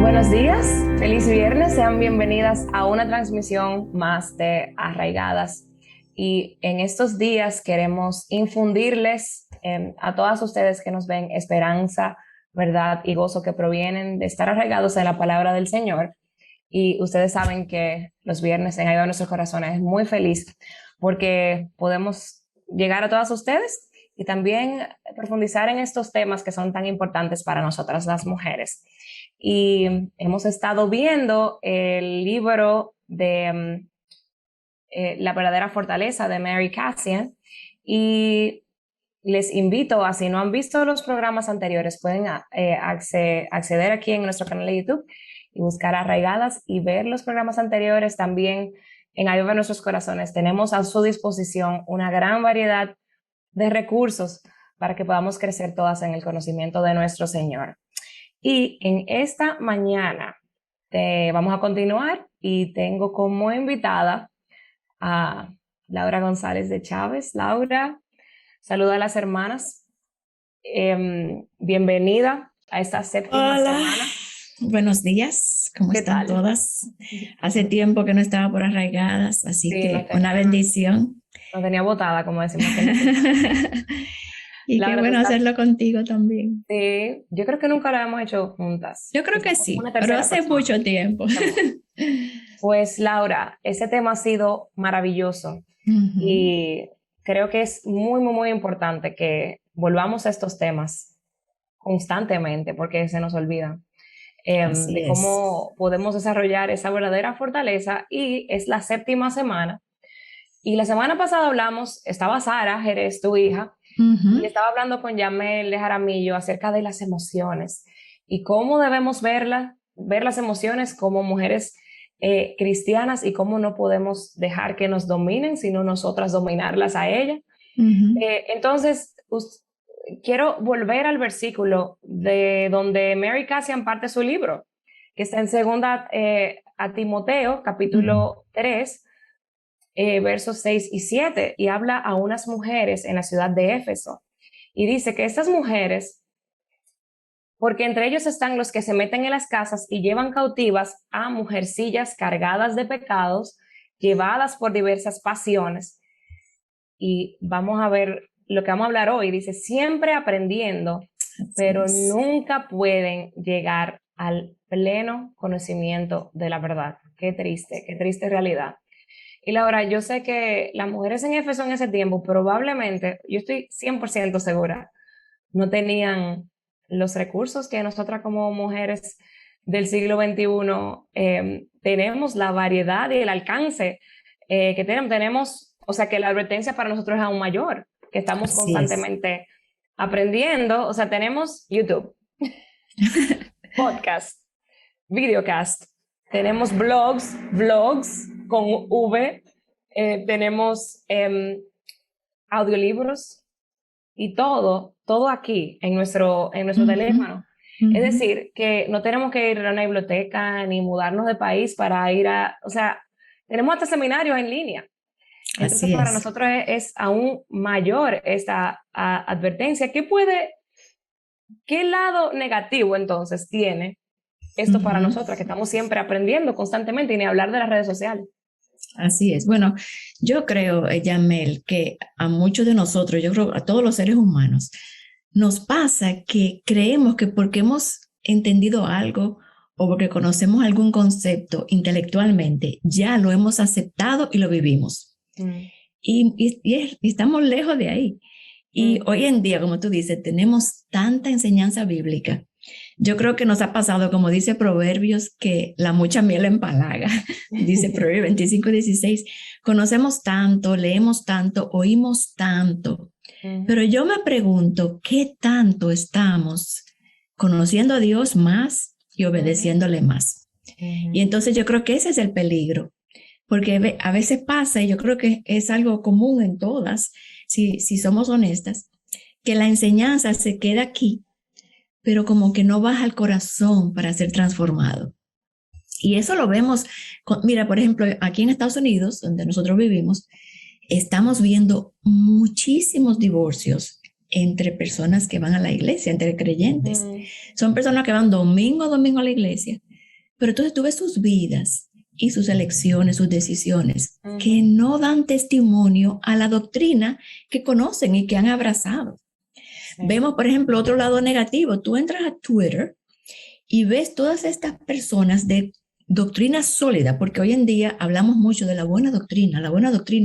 Buenos días, feliz viernes, sean bienvenidas a una transmisión más de Arraigadas. Y en estos días queremos infundirles a todas ustedes que nos ven esperanza, verdad y gozo que provienen de estar arraigados en la palabra del Señor. Y ustedes saben que los viernes en Ayuda a Nuestros Corazones es muy feliz porque podemos llegar a todas ustedes y también profundizar en estos temas que son tan importantes para nosotras las mujeres. Y hemos estado viendo el libro de La verdadera fortaleza de Mary Kassian y les invito a, si no han visto los programas anteriores, pueden acceder aquí en nuestro canal de YouTube y buscar Arraigadas y ver los programas anteriores. También en Ayuda a Nuestros Corazones tenemos a su disposición una gran variedad de recursos para que podamos crecer todas en el conocimiento de nuestro Señor. Y en esta mañana vamos a continuar y tengo como invitada a Laura González de Chávez. Laura, saluda a las hermanas. Bienvenida a esta séptima semana. Buenos días, ¿cómo están todas? Hace tiempo que no estaba por Arraigadas, así sí, que una bendición. Nos tenía botada, como decimos. Y Laura, qué bueno hacerlo contigo también. Sí, yo creo que nunca lo hemos hecho juntas. Yo creo que sí, pero hace mucho tiempo. Pues Laura, ese tema ha sido maravilloso y creo que es muy, muy, muy importante que volvamos a estos temas constantemente porque se nos olvidan. De cómo podemos desarrollar esa verdadera fortaleza, y es la séptima semana. Y la semana pasada estaba Sara Jerez, tu hija, y estaba hablando con Yamel de Jaramillo acerca de las emociones y cómo debemos ver las emociones como mujeres cristianas y cómo no podemos dejar que nos dominen, sino nosotras dominarlas a ellas. Entonces, quiero volver al versículo de donde Mary Kassian parte su libro, que está en segunda a Timoteo, capítulo 3, versos 6 y 7, y habla a unas mujeres en la ciudad de Éfeso. Y dice que estas mujeres, porque entre ellos están los que se meten en las casas y llevan cautivas a mujercillas cargadas de pecados, llevadas por diversas pasiones. Y vamos a ver lo que vamos a hablar hoy. Dice, siempre aprendiendo, pero nunca pueden llegar al pleno conocimiento de la verdad. Qué triste realidad. Y Laura, yo sé que las mujeres en Éfeso en ese tiempo probablemente, yo estoy 100% segura, no tenían los recursos que nosotras como mujeres del siglo XXI tenemos, la variedad y el alcance que tenemos, o sea que la advertencia para nosotros es aún mayor, que estamos constantemente aprendiendo. O sea, tenemos YouTube, podcast, videocast, tenemos vlogs con V, tenemos audiolibros y todo aquí en nuestro teléfono. Es decir, que no tenemos que ir a una biblioteca ni mudarnos de país para ir o sea, tenemos hasta seminarios en línea. Entonces, para nosotros es aún mayor esta advertencia. ¿Qué lado negativo entonces tiene esto para nosotras, que estamos siempre aprendiendo constantemente, y ni hablar de las redes sociales? Así es. Bueno, yo creo, Yamel, que a muchos de nosotros, yo creo a todos los seres humanos, nos pasa que creemos que porque hemos entendido algo o porque conocemos algún concepto intelectualmente, ya lo hemos aceptado y lo vivimos. Y estamos lejos de ahí. Y hoy en día, como tú dices, tenemos tanta enseñanza bíblica. Yo creo que nos ha pasado, como dice Proverbios, que la mucha miel empalaga. Dice Proverbios 25:16. Conocemos tanto, leemos tanto, oímos tanto. Pero yo me pregunto, ¿qué tanto estamos conociendo a Dios más y obedeciéndole más? Y entonces yo creo que ese es el peligro. Porque a veces pasa, y yo creo que es algo común en todas, si somos honestas, que la enseñanza se queda aquí, pero como que no baja al corazón para ser transformado. Y eso lo vemos, mira, por ejemplo, aquí en Estados Unidos, donde nosotros vivimos, estamos viendo muchísimos divorcios entre personas que van a la iglesia, entre creyentes. Son personas que van domingo a domingo a la iglesia, pero entonces tú ves sus vidas y sus elecciones, sus decisiones, que no dan testimonio a la doctrina que conocen y que han abrazado. Vemos, por ejemplo, otro lado negativo. Tú entras a Twitter y ves todas estas personas de doctrina sólida, porque hoy en día hablamos mucho de la buena doctrina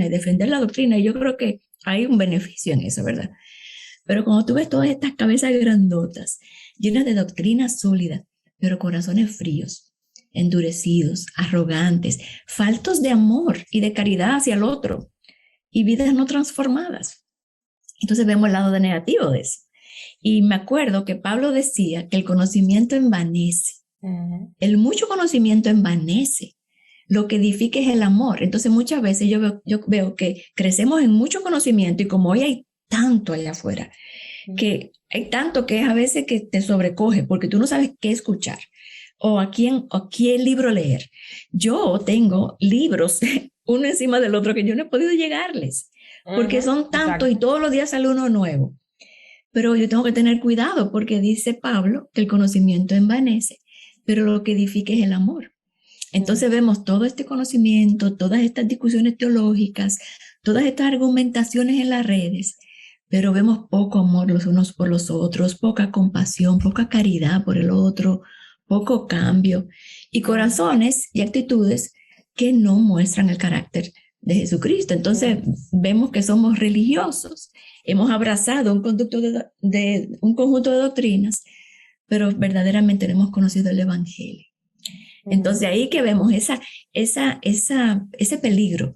y defender la doctrina, y yo creo que hay un beneficio en eso, ¿verdad? Pero cuando tú ves todas estas cabezas grandotas, llenas de doctrina sólida, pero corazones fríos, endurecidos, arrogantes, faltos de amor y de caridad hacia el otro, y vidas no transformadas. Entonces vemos el lado negativo de eso. Y me acuerdo que Pablo decía que el conocimiento envanece. El mucho conocimiento envanece. Lo que edifica es el amor. Entonces muchas veces yo veo que crecemos en mucho conocimiento, y como hoy hay tanto allá afuera, que hay tanto que es a veces que te sobrecoge porque tú no sabes qué escuchar o a qué libro leer. Yo tengo libros uno encima del otro que yo no he podido llegarles porque son tantos y todos los días sale uno nuevo. Pero yo tengo que tener cuidado porque dice Pablo que el conocimiento envanece, pero lo que edifica es el amor. Entonces vemos todo este conocimiento, todas estas discusiones teológicas, todas estas argumentaciones en las redes, pero vemos poco amor los unos por los otros, poca compasión, poca caridad por el otro, poco cambio y corazones y actitudes que no muestran el carácter de Jesucristo. Entonces vemos que somos religiosos, hemos abrazado un conjunto de doctrinas, pero verdaderamente no hemos conocido el Evangelio. Entonces ahí que vemos ese peligro,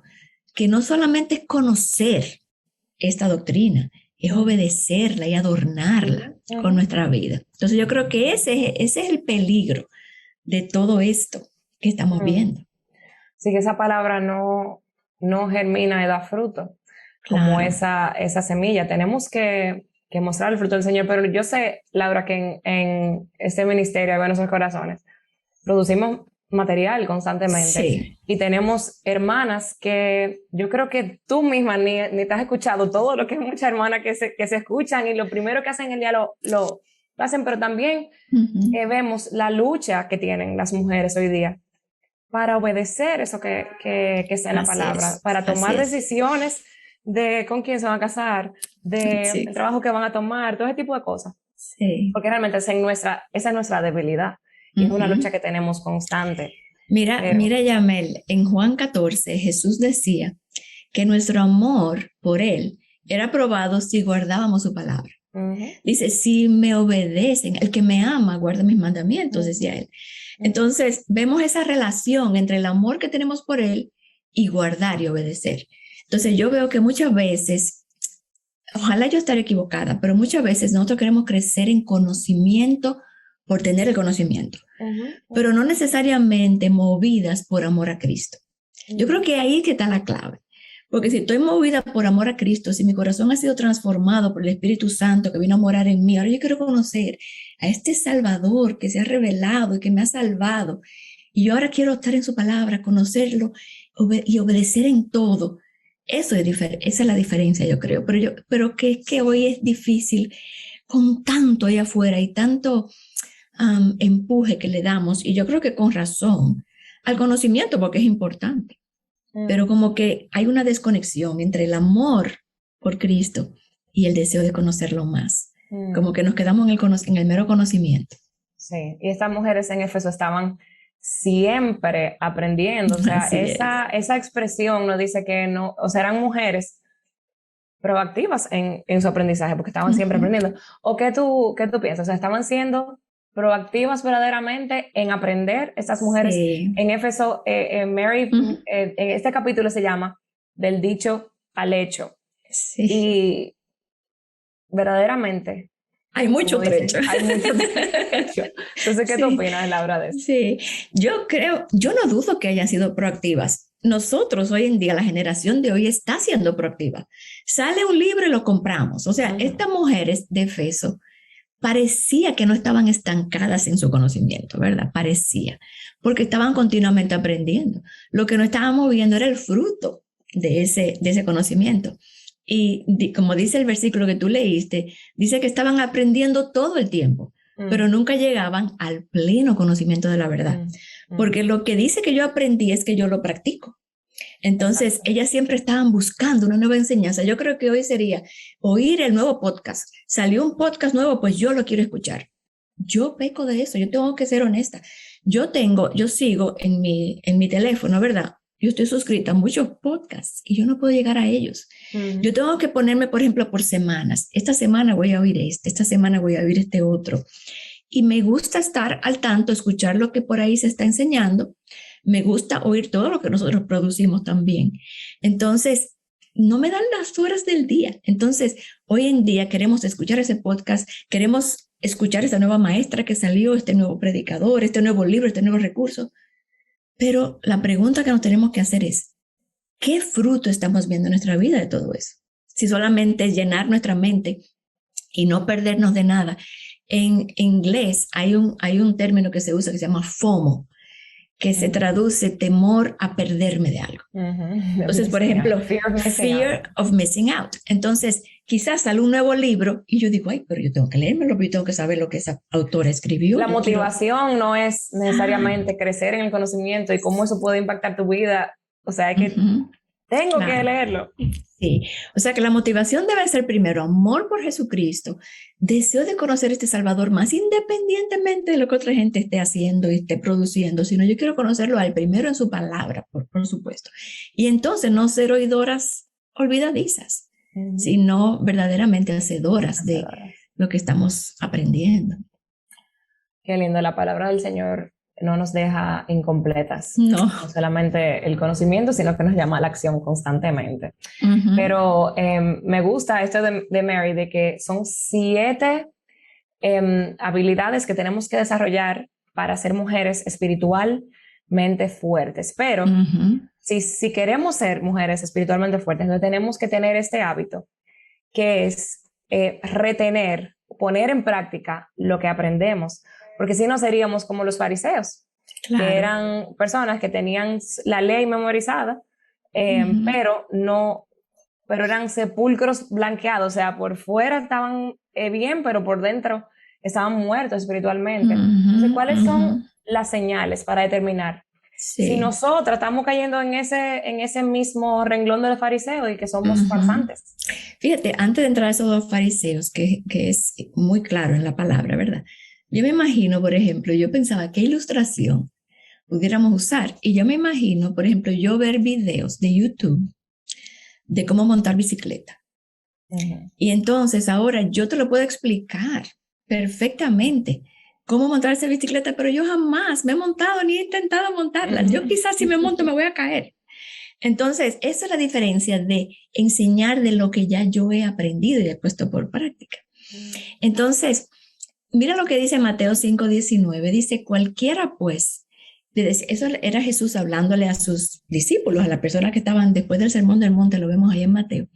que no solamente es conocer esta doctrina, es obedecerla y adornarla con nuestra vida. Entonces yo creo que ese es el peligro de todo esto que estamos viendo. Sí, que esa palabra no germina y da fruto, como esa semilla. Tenemos que mostrar el fruto del Señor, pero yo sé, Laura, que en este ministerio de nuestros corazones producimos material constantemente y tenemos hermanas que yo creo que tú misma ni te has escuchado todo lo que hay muchas hermanas que se escuchan y lo primero que hacen en el día lo hacen, pero también vemos la lucha que tienen las mujeres hoy día para obedecer eso que está en la palabra, para tomar decisiones de con quién se van a casar, del trabajo que van a tomar, todo ese tipo de cosas. Porque realmente esa es nuestra debilidad. Y es una lucha que tenemos constante. Mira, Yamel, en Juan 14, Jesús decía que nuestro amor por Él era probado si guardábamos su palabra. Dice, si me obedecen, el que me ama guarda mis mandamientos, decía Él. Entonces, vemos esa relación entre el amor que tenemos por Él y guardar y obedecer. Entonces, yo veo que muchas veces, ojalá yo estaré equivocada, pero muchas veces nosotros queremos crecer en conocimiento por tener el conocimiento, pero no necesariamente movidas por amor a Cristo. Yo creo que ahí que está la clave, porque si estoy movida por amor a Cristo, si mi corazón ha sido transformado por el Espíritu Santo que vino a morar en mí, ahora yo quiero conocer a este Salvador que se ha revelado y que me ha salvado, y yo ahora quiero estar en su palabra, conocerlo y obedecer en todo. Esa es la diferencia, yo creo, pero que es que hoy es difícil con tanto ahí afuera y tanto empuje que le damos, y yo creo que con razón, al conocimiento, porque es importante, pero como que hay una desconexión entre el amor por Cristo y el deseo de conocerlo más, como que nos quedamos en el mero conocimiento. Sí, y estas mujeres en Éfeso estaban siempre aprendiendo, o sea, esa expresión nos dice que no, o sea, eran mujeres proactivas en su aprendizaje, porque estaban siempre aprendiendo. ¿O qué tú piensas? O sea, estaban siendo proactivas verdaderamente en aprender estas mujeres. En Éfeso, Mary, en este capítulo se llama Del dicho al hecho. Y verdaderamente hay mucho trecho. Hay mucho trecho. Entonces, ¿qué tú opinas, Laura, de eso? Sí, yo no dudo que hayan sido proactivas. Nosotros hoy en día, la generación de hoy está siendo proactiva. Sale un libro y lo compramos. O sea, estas mujeres de Éfeso parecía que no estaban estancadas en su conocimiento, ¿verdad? Parecía, porque estaban continuamente aprendiendo. Lo que no estábamos viendo era el fruto de ese conocimiento. Y como dice el versículo que tú leíste, dice que estaban aprendiendo todo el tiempo, pero nunca llegaban al pleno conocimiento de la verdad. porque lo que dice que yo aprendí es que yo lo practico. Entonces, ellas siempre estaban buscando una nueva enseñanza. Yo creo que hoy sería oír el nuevo podcast. Salió un podcast nuevo, pues yo lo quiero escuchar. Yo peco de eso, yo tengo que ser honesta. Yo sigo en mi teléfono, ¿verdad? Yo estoy suscrita a muchos podcasts y yo no puedo llegar a ellos. Yo tengo que ponerme, por ejemplo, por semanas. Esta semana voy a oír esta semana voy a oír este otro. Y me gusta estar al tanto, escuchar lo que por ahí se está enseñando. Me gusta oír todo lo que nosotros producimos también. Entonces, no me dan las horas del día. Entonces, hoy en día queremos escuchar ese podcast, queremos escuchar esa nueva maestra que salió, este nuevo predicador, este nuevo libro, este nuevo recurso. Pero la pregunta que nos tenemos que hacer es, ¿qué fruto estamos viendo en nuestra vida de todo eso? Si solamente es llenar nuestra mente y no perdernos de nada. En inglés hay un término que se usa que se llama FOMO, que se traduce temor a perderme de algo. Entonces, por ejemplo, fear of missing out. Entonces, quizás sale un nuevo libro y yo digo, ay, pero yo tengo que leérmelo, yo tengo que saber lo que esa autora escribió. La motivación no es necesariamente crecer en el conocimiento y cómo eso puede impactar tu vida. O sea, es que tengo que leerlo. Sí, o sea que la motivación debe ser primero amor por Jesucristo, deseo de conocer este Salvador más independientemente de lo que otra gente esté haciendo y esté produciendo, sino yo quiero conocerlo al primero en su palabra, por supuesto. Y entonces no ser oidoras olvidadizas, sino verdaderamente hacedoras de lo que estamos aprendiendo. Qué lindo, la palabra del Señor no nos deja incompletas. No solamente el conocimiento, sino que nos llama a la acción constantemente. Pero me gusta esto de Mary, de que son 7 habilidades que tenemos que desarrollar para ser mujeres espiritualmente fuertes. Pero si queremos ser mujeres espiritualmente fuertes, entonces tenemos que tener este hábito, que es retener, poner en práctica lo que aprendemos. Porque si no seríamos como los fariseos, que eran personas que tenían la ley memorizada, pero eran sepulcros blanqueados, o sea, por fuera estaban bien, pero por dentro estaban muertos espiritualmente. Entonces, ¿cuáles son las señales para determinar? Sí. Si nosotras estamos cayendo en ese mismo renglón de los fariseos y que somos farsantes. Fíjate, antes de entrar a esos 2 fariseos, que es muy claro en la palabra, ¿verdad? Yo me imagino, por ejemplo, yo pensaba qué ilustración pudiéramos usar. Y yo me imagino, por ejemplo, yo ver videos de YouTube de cómo montar bicicleta. Y entonces ahora yo te lo puedo explicar perfectamente cómo montar esa bicicleta, pero yo jamás me he montado ni he intentado montarla. Yo quizás si me monto me voy a caer. Entonces, esa es la diferencia de enseñar de lo que ya yo he aprendido y he puesto por práctica. Entonces, mira lo que dice Mateo 5:19, dice, cualquiera pues, eso era Jesús hablándole a sus discípulos, a las personas que estaban después del sermón del monte, lo vemos ahí en Mateo,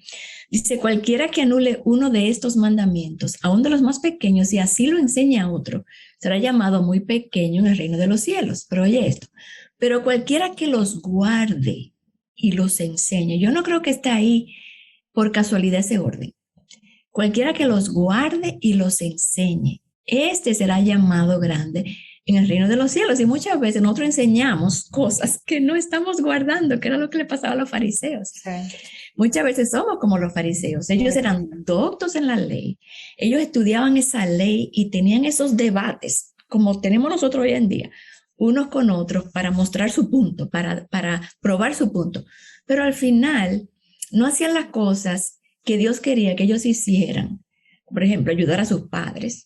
dice, cualquiera que anule uno de estos mandamientos, aun de los más pequeños, y así lo enseña a otro, será llamado muy pequeño en el reino de los cielos. Pero oye esto, pero cualquiera que los guarde y los enseñe, yo no creo que esté ahí por casualidad ese orden, cualquiera que los guarde y los enseñe, este será llamado grande en el reino de los cielos. Y muchas veces nosotros enseñamos cosas que no estamos guardando, que era lo que le pasaba a los fariseos. Sí. Muchas veces somos como los fariseos. Ellos eran doctos en la ley. Ellos estudiaban esa ley y tenían esos debates, como tenemos nosotros hoy en día, unos con otros para mostrar su punto, para probar su punto. Pero al final no hacían las cosas que Dios quería que ellos hicieran. Por ejemplo, ayudar a sus padres.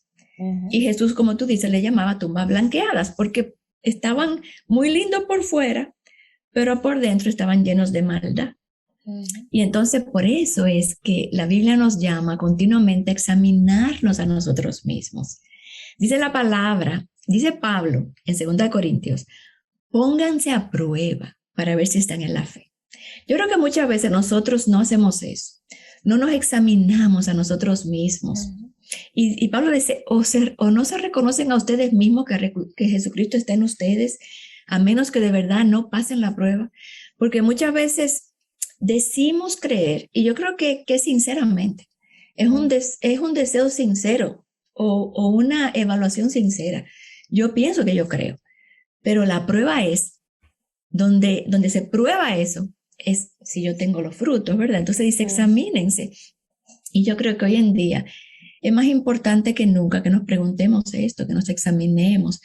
Y Jesús, como tú dices, le llamaba tumbas blanqueadas porque estaban muy lindos por fuera, pero por dentro estaban llenos de maldad. Y entonces por eso es que la Biblia nos llama continuamente a examinarnos a nosotros mismos. Dice la palabra, dice Pablo en 2 Corintios, pónganse a prueba para ver si están en la fe. Yo creo que muchas veces nosotros no hacemos eso, no nos examinamos a nosotros mismos. Y Pablo dice, o no se reconocen a ustedes mismos que Jesucristo está en ustedes, a menos que de verdad no pasen la prueba. Porque muchas veces decimos creer, y yo creo que sinceramente, es un deseo sincero o una evaluación sincera. Yo pienso que yo creo, Pero la prueba es, donde se prueba eso, es si yo tengo los frutos, ¿verdad? Entonces dice, examínense. Y yo creo que hoy en día es más importante que nunca que nos preguntemos esto, que nos examinemos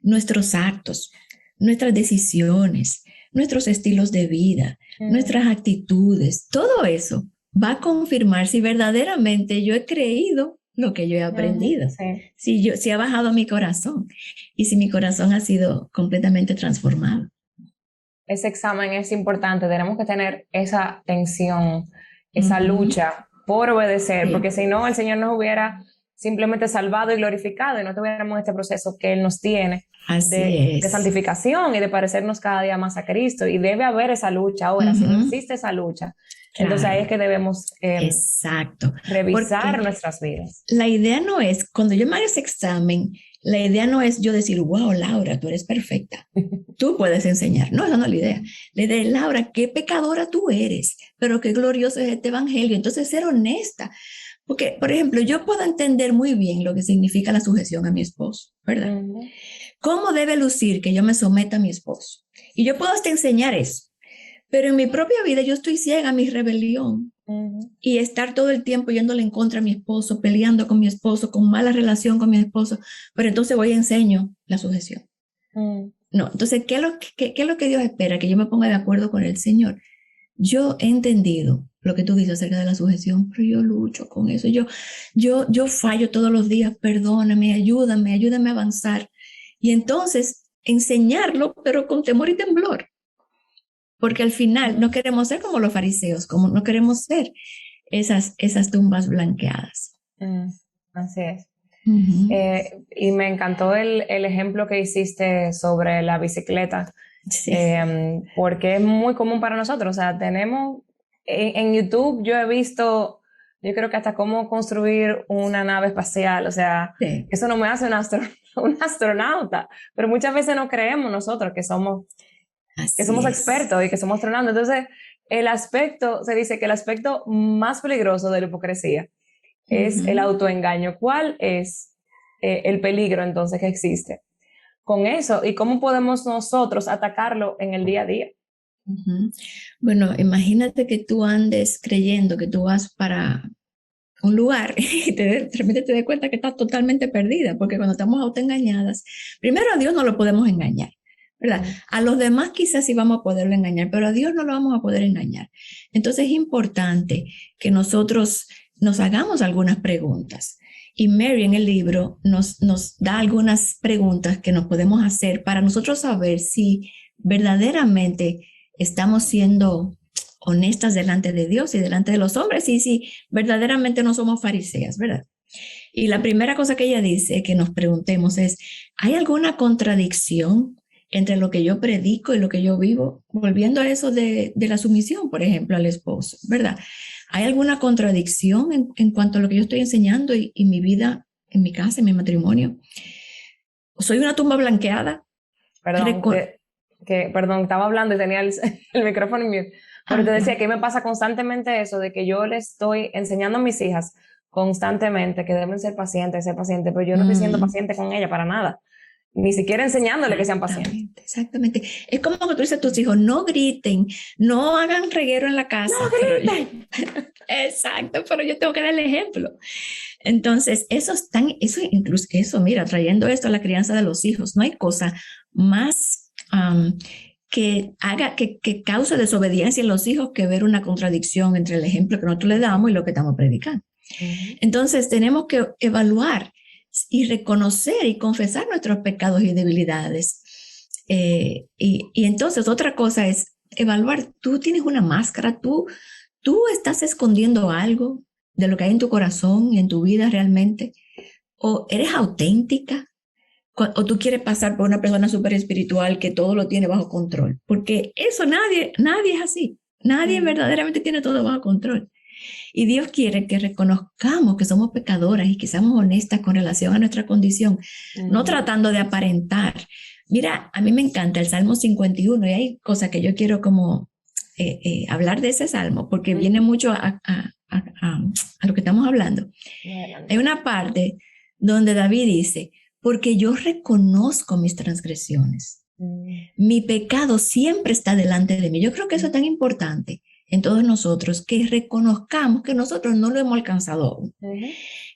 nuestros actos, nuestras decisiones, nuestros estilos de vida, nuestras actitudes, todo eso va a confirmar si verdaderamente yo he creído lo que yo he aprendido, si ha bajado mi corazón y si mi corazón ha sido completamente transformado. Ese examen es importante, tenemos que tener esa tensión, esa lucha por obedecer, porque si no, el Señor nos hubiera simplemente salvado y glorificado y no tuviéramos este proceso que Él nos tiene de santificación y de parecernos cada día más a Cristo. Y debe haber esa lucha ahora, si no existe esa lucha. Claro. Entonces ahí es que debemos revisar porque nuestras vidas. La idea no es, cuando yo me hago ese examen, la idea no es yo decir, wow, Laura, tú eres perfecta. Tú puedes enseñar. No, esa no es la idea. La idea es, Laura, qué pecadora tú eres, pero qué glorioso es este evangelio. Entonces, ser honesta. Porque, por ejemplo, yo puedo entender muy bien lo que significa la sujeción a mi esposo, ¿verdad? ¿Cómo debe lucir que yo me someta a mi esposo? Y yo puedo hasta enseñar eso. Pero en mi propia vida yo estoy ciega a mi rebelión y estar todo el tiempo yéndole en contra a mi esposo, peleando con mi esposo, con mala relación con mi esposo, pero entonces voy y enseño la sujeción. No, entonces, ¿qué es lo que Dios espera? Que yo me ponga de acuerdo con el Señor. Yo he entendido lo que tú dices acerca de la sujeción, pero yo lucho con eso. Yo fallo todos los días, perdóname, ayúdame a avanzar. Y entonces, enseñarlo, pero con temor y temblor. Porque al final no queremos ser como los fariseos, como no queremos ser esas tumbas blanqueadas. Así es. Y me encantó el ejemplo que hiciste sobre la bicicleta, porque es muy común para nosotros. O sea, tenemos en YouTube, yo he visto, yo creo que hasta cómo construir una nave espacial. O sea, eso no me hace un astronauta, pero muchas veces no creemos nosotros que somos expertos y que somos astronautas. Entonces, se dice que el aspecto más peligroso de la hipocresía es el autoengaño. ¿Cuál es el peligro entonces que existe con eso? ¿Y cómo podemos nosotros atacarlo en el día a día? Bueno, imagínate que tú andes creyendo que tú vas para un lugar y de repente te das cuenta que estás totalmente perdida, porque cuando estamos autoengañadas, primero a Dios no lo podemos engañar, ¿verdad? A los demás quizás sí vamos a poderlo engañar, pero a Dios no lo vamos a poder engañar. Entonces es importante que nosotros nos hagamos algunas preguntas. Y Mary en el libro nos da algunas preguntas que nos podemos hacer para nosotros saber si verdaderamente estamos siendo honestas delante de Dios y delante de los hombres y si verdaderamente no somos fariseas, ¿verdad? Y la primera cosa que ella dice que nos preguntemos es, ¿hay alguna contradicción entre lo que yo predico y lo que yo vivo? Volviendo a eso de la sumisión, por ejemplo, al esposo, ¿verdad? ¿Hay alguna contradicción en cuanto a lo que yo estoy enseñando y mi vida en mi casa, en mi matrimonio? ¿Soy una tumba blanqueada? Perdón, estaba hablando y tenía el micrófono en mute. Pero te decía que me pasa constantemente eso de que yo le estoy enseñando a mis hijas constantemente que deben ser pacientes, pero yo no estoy siendo paciente con ella para nada. Ni siquiera enseñándole que sean pacientes. Exactamente. Es como cuando tú dices a tus hijos, no griten, no hagan reguero en la casa. No griten. Exacto, pero yo tengo que dar el ejemplo. Entonces, incluso, mira, trayendo esto a la crianza de los hijos, no hay cosa más que cause desobediencia en los hijos que ver una contradicción entre el ejemplo que nosotros le damos y lo que estamos predicando. Entonces, tenemos que evaluar y reconocer y confesar nuestros pecados y debilidades. Y entonces otra cosa es evaluar, tú tienes una máscara, tú estás escondiendo algo de lo que hay en tu corazón y en tu vida realmente, o eres auténtica, o tú quieres pasar por una persona súper espiritual que todo lo tiene bajo control, porque eso nadie es así, nadie verdaderamente tiene todo bajo control. Y Dios quiere que reconozcamos que somos pecadoras y que seamos honestas con relación a nuestra condición, no tratando de aparentar. Mira, a mí me encanta el Salmo 51 y hay cosas que yo quiero como hablar de ese Salmo porque viene mucho a lo que estamos hablando. Hay una parte donde David dice, porque yo reconozco mis transgresiones Mi pecado siempre está delante de mí. Yo creo que eso es tan importante en todos nosotros, que reconozcamos que nosotros no lo hemos alcanzado aún,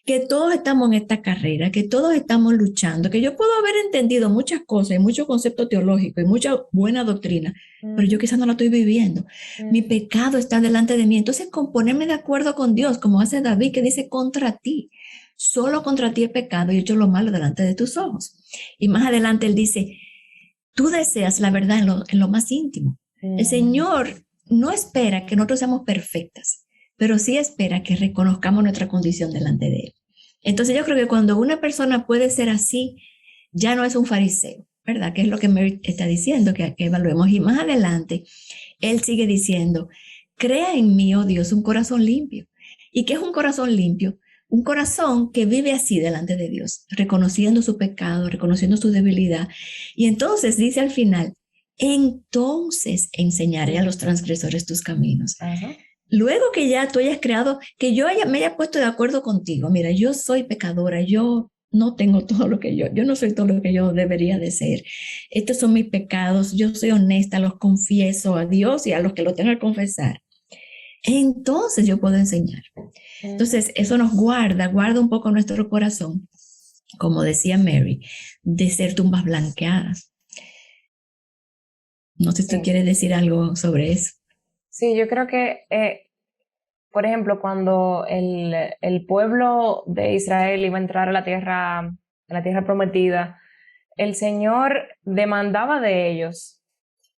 que todos estamos en esta carrera, que todos estamos luchando, que yo puedo haber entendido muchas cosas y muchos conceptos teológicos y mucha buena doctrina, pero yo quizás no la estoy viviendo. Mi pecado está delante de mí. Entonces, con ponerme de acuerdo con Dios, como hace David, que dice contra ti, solo contra ti he pecado y he hecho lo malo delante de tus ojos. Y más adelante él dice, tú deseas la verdad en lo más íntimo. El Señor no espera que nosotros seamos perfectas, pero sí espera que reconozcamos nuestra condición delante de Él. Entonces yo creo que cuando una persona puede ser así, ya no es un fariseo, ¿verdad? Que es lo que Mary está diciendo, que evaluemos. Y más adelante, Él sigue diciendo, crea en mí, oh Dios, un corazón limpio. ¿Y qué es un corazón limpio? Un corazón que vive así delante de Dios, reconociendo su pecado, reconociendo su debilidad. Y entonces dice al final, entonces enseñaré a los transgresores tus caminos. Luego que ya tú hayas creado, que yo me haya puesto de acuerdo contigo, mira, yo soy pecadora, yo no tengo todo lo que yo no soy todo lo que yo debería de ser. Estos son mis pecados, yo soy honesta, los confieso a Dios y a los que lo tengan que confesar. Entonces yo puedo enseñar. Entonces eso nos guarda un poco nuestro corazón, como decía Mary, de ser tumbas blanqueadas. No sé si tú quieres decir algo sobre eso. Sí, yo creo que, por ejemplo, cuando el pueblo de Israel iba a entrar a la tierra prometida, el Señor demandaba de ellos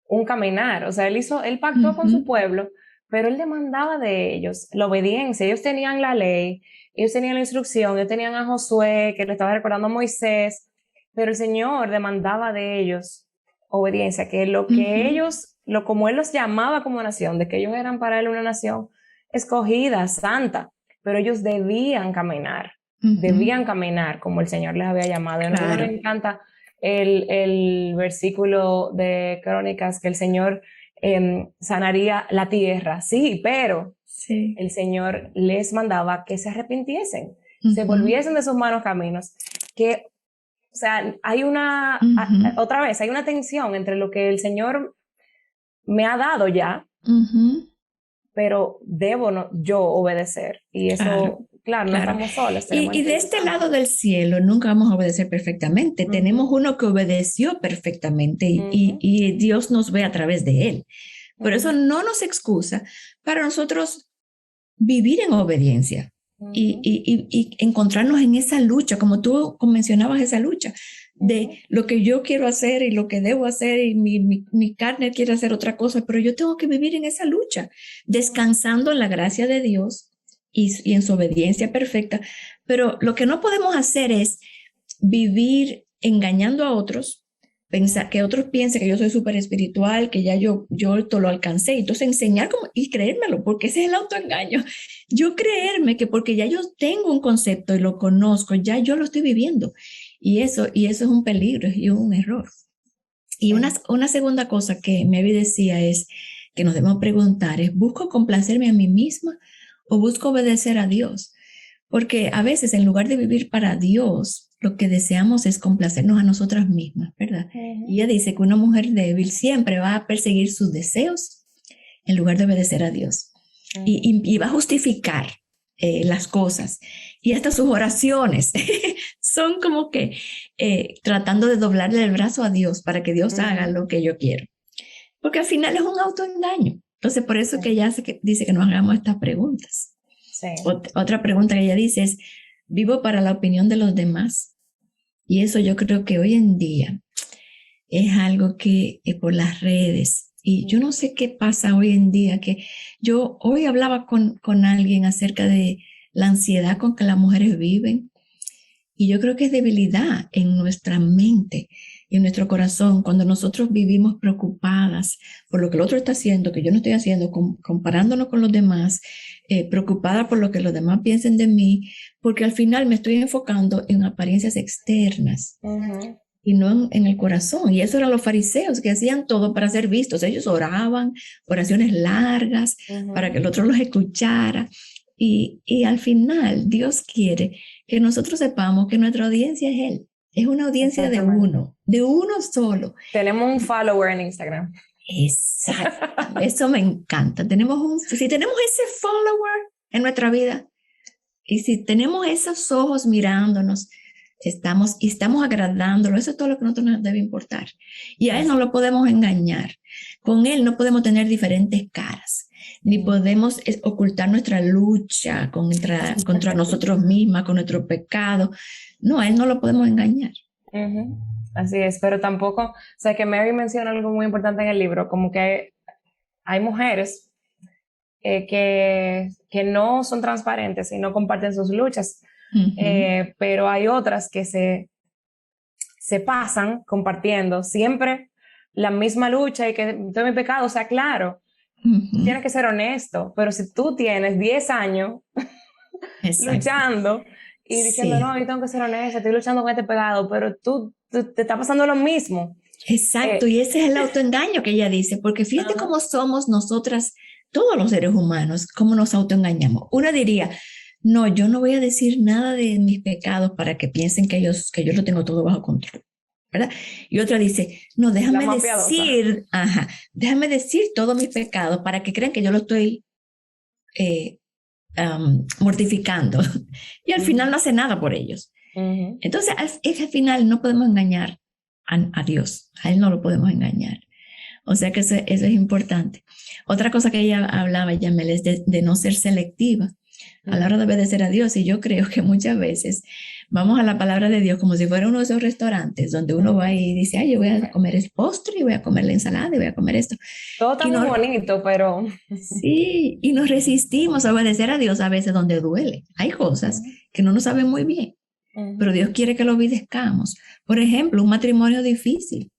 un caminar. O sea, él pactó con su pueblo, pero él demandaba de ellos la obediencia. Ellos tenían la ley, ellos tenían la instrucción, ellos tenían a Josué, que le estaba recordando a Moisés, pero el Señor demandaba de ellos obediencia, que lo que ellos, como él los llamaba como nación, de que ellos eran para él una nación escogida, santa, pero ellos debían caminar como el Señor les había llamado. Claro. A mí me encanta el versículo de Crónicas, que el Señor sanaría la tierra, sí, pero el Señor les mandaba que se arrepintiesen, se volviesen de sus malos caminos, que o sea, hay otra vez, hay una tensión entre lo que el Señor me ha dado ya, pero debo yo obedecer. Y eso, claro, no estamos solos. Y de este lado del cielo nunca vamos a obedecer perfectamente. Tenemos uno que obedeció perfectamente y Dios nos ve a través de él. Por eso no nos excusa para nosotros vivir en obediencia. Y encontrarnos en esa lucha, como tú mencionabas, esa lucha de lo que yo quiero hacer y lo que debo hacer, y mi carne quiere hacer otra cosa, pero yo tengo que vivir en esa lucha, descansando en la gracia de Dios y en su obediencia perfecta. Pero lo que no podemos hacer es vivir engañando a otros, pensar que otros piensen que yo soy súper espiritual, que ya yo esto lo alcancé, entonces enseñar y creérmelo, porque ese es el autoengaño. Yo creerme que porque ya yo tengo un concepto y lo conozco, ya yo lo estoy viviendo. Y eso es un peligro y un error. Y una segunda cosa que Mary decía es que nos debemos preguntar es, ¿busco complacerme a mí misma o busco obedecer a Dios? Porque a veces en lugar de vivir para Dios, lo que deseamos es complacernos a nosotras mismas, ¿verdad? Y ella dice que una mujer débil siempre va a perseguir sus deseos en lugar de obedecer a Dios. Y va a justificar las cosas. Y hasta sus oraciones son como que tratando de doblarle el brazo a Dios para que Dios haga lo que yo quiero. Porque al final es un autoengaño. Entonces, por eso que ella dice que nos hagamos estas preguntas. Otra pregunta que ella dice es, ¿vivo para la opinión de los demás? Y eso yo creo que hoy en día es algo que por las redes, y yo no sé qué pasa hoy en día, que yo hoy hablaba con alguien acerca de la ansiedad con que las mujeres viven, y yo creo que es debilidad en nuestra mente y en nuestro corazón cuando nosotros vivimos preocupadas por lo que el otro está haciendo, que yo no estoy haciendo, comparándonos con los demás, preocupada por lo que los demás piensen de mí, porque al final me estoy enfocando en apariencias externas y no en el corazón. Y eso eran los fariseos, que hacían todo para ser vistos. Ellos oraban, oraciones largas, para que el otro los escuchara. Y al final Dios quiere que nosotros sepamos que nuestra audiencia es Él. Es una audiencia de uno solo. Tenemos un follower en Instagram. Exacto, eso me encanta. Si tenemos ese follower en nuestra vida y si tenemos esos ojos mirándonos, estamos agradándolo, eso es todo lo que a nosotros nos debe importar. Y a él no lo podemos engañar. Con él no podemos tener diferentes caras, ni podemos ocultar nuestra lucha contra nosotros mismas, con nuestro pecado. No, a él no lo podemos engañar. Así es, pero tampoco, o sea, que Mary menciona algo muy importante en el libro, como que hay mujeres que no son transparentes y no comparten sus luchas, pero hay otras que se pasan compartiendo siempre la misma lucha y que todo mi pecado, o sea, claro, tienes que ser honesto, pero si tú tienes 10 años luchando y diciendo, no, yo tengo que ser honesta, estoy luchando con este pecado, pero tú te está pasando lo mismo. Exacto, y ese es el autoengaño que ella dice, porque fíjate cómo somos nosotras, todos los seres humanos, cómo nos autoengañamos. Una diría, no, yo no voy a decir nada de mis pecados para que piensen que yo lo tengo todo bajo control, ¿verdad? Y otra dice, no, déjame decir todos mis pecados para que crean que yo lo estoy mortificando. Y al final no hace nada por ellos. Entonces, al final no podemos engañar a Dios, a Él no lo podemos engañar. O sea que eso es importante. Otra cosa que ella hablaba, Yamel, es de no ser selectiva a la hora de obedecer a Dios. Y yo creo que muchas veces vamos a la palabra de Dios como si fuera uno de esos restaurantes donde uno va y dice, ay, yo voy a comer el postre y voy a comer la ensalada y voy a comer esto. Todo está muy bonito, pero... Sí, y nos resistimos a obedecer a Dios a veces donde duele. Hay cosas que no nos saben muy bien, pero Dios quiere que lo obedezcamos. Por ejemplo, un matrimonio difícil.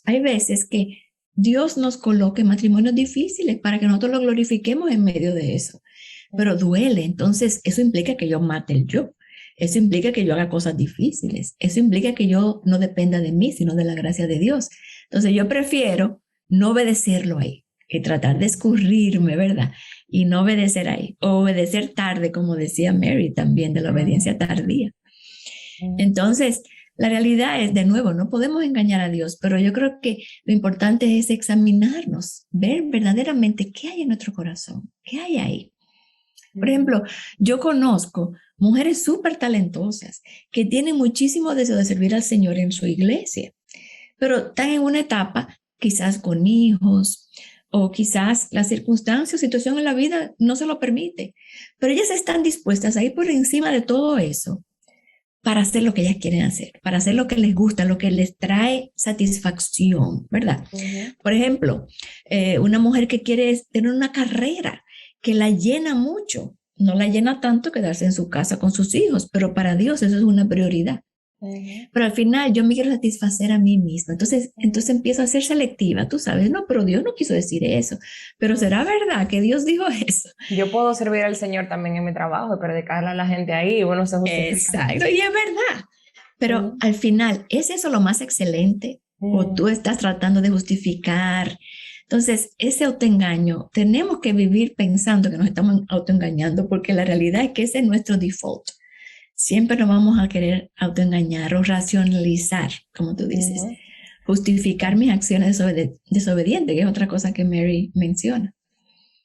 Hay veces que Dios nos coloca en matrimonios difíciles para que nosotros lo glorifiquemos en medio de eso. Pero duele, entonces eso implica que yo mate el yo. Eso implica que yo haga cosas difíciles. Eso implica que yo no dependa de mí, sino de la gracia de Dios. Entonces yo prefiero no obedecerlo ahí, que tratar de escurrirme, ¿verdad? Y no obedecer ahí. O obedecer tarde, como decía Mary también, de la obediencia tardía. Entonces, la realidad es, de nuevo, no podemos engañar a Dios, pero yo creo que lo importante es examinarnos, ver verdaderamente qué hay en nuestro corazón, qué hay ahí. Por ejemplo, yo conozco mujeres súper talentosas que tienen muchísimo deseo de servir al Señor en su iglesia, pero están en una etapa quizás con hijos o quizás la circunstancia o situación en la vida no se lo permite, pero ellas están dispuestas a ir por encima de todo eso para hacer lo que ellas quieren hacer, para hacer lo que les gusta, lo que les trae satisfacción, ¿verdad? Por ejemplo, una mujer que quiere tener una carrera que la llena mucho, no la llena tanto quedarse en su casa con sus hijos, pero para Dios eso es una prioridad. Pero al final yo me quiero satisfacer a mí misma, entonces empiezo a ser selectiva, tú sabes, no, pero Dios no quiso decir eso, pero ¿será verdad que Dios dijo eso? Yo puedo servir al Señor también en mi trabajo, predicarle a la gente ahí, bueno, se justifica. Exacto, y es verdad, pero al final, ¿es eso lo más excelente? ¿O tú estás tratando de justificar? Entonces, ese autoengaño, tenemos que vivir pensando que nos estamos autoengañando, porque la realidad es que ese es nuestro default. Siempre nos vamos a querer autoengañar o racionalizar, como tú dices, justificar mis acciones desobedientes, que es otra cosa que Mary menciona.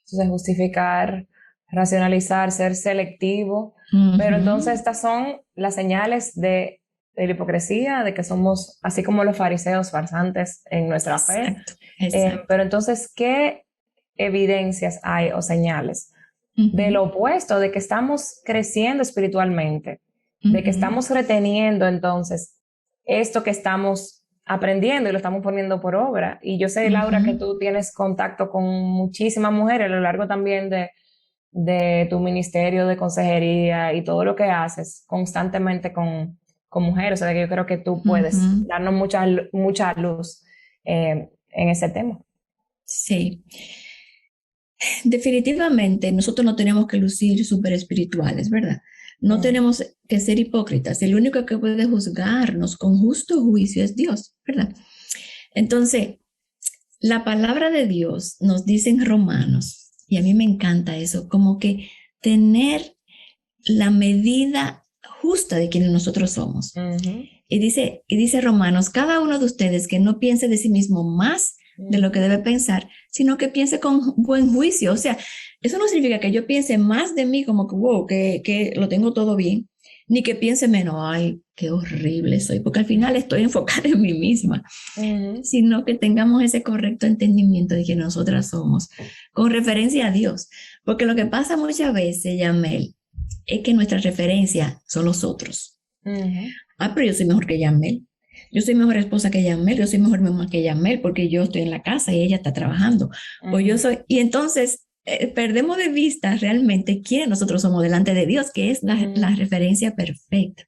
Entonces, justificar, racionalizar, ser selectivo, pero entonces estas son las señales de la hipocresía, de que somos así como los fariseos farsantes en nuestra fe. Exacto. Pero entonces, ¿qué evidencias hay o señales de lo opuesto, de que estamos creciendo espiritualmente, de que estamos reteniendo entonces esto que estamos aprendiendo y lo estamos poniendo por obra? Y yo sé, Laura, que tú tienes contacto con muchísimas mujeres a lo largo también de tu ministerio de consejería y todo lo que haces constantemente con mujeres, o sea que yo creo que tú puedes darnos mucha luz en ese tema. Sí. Definitivamente nosotros no tenemos que lucir súper espirituales, ¿verdad? No tenemos que ser hipócritas. El único que puede juzgarnos con justo juicio es Dios, ¿verdad? Entonces, la palabra de Dios nos dice en Romanos, y a mí me encanta eso, como que tener la medida justa de quienes nosotros somos. Y dice Romanos, cada uno de ustedes que no piense de sí mismo más de lo que debe pensar, sino que piense con buen juicio. O sea, eso no significa que yo piense más de mí como que, wow, que lo tengo todo bien, ni que piense menos, ay, qué horrible soy, porque al final estoy enfocada en mí misma, sino que tengamos ese correcto entendimiento de que nosotras somos, con referencia a Dios. Porque lo que pasa muchas veces, Yamel, es que nuestra referencia son los otros. Pero yo soy mejor que Yamel. Yo soy mejor esposa que Yamel, yo soy mejor mamá que Yamel porque yo estoy en la casa y ella está trabajando. O yo soy, y entonces perdemos de vista realmente quién nosotros somos delante de Dios, que es la referencia perfecta.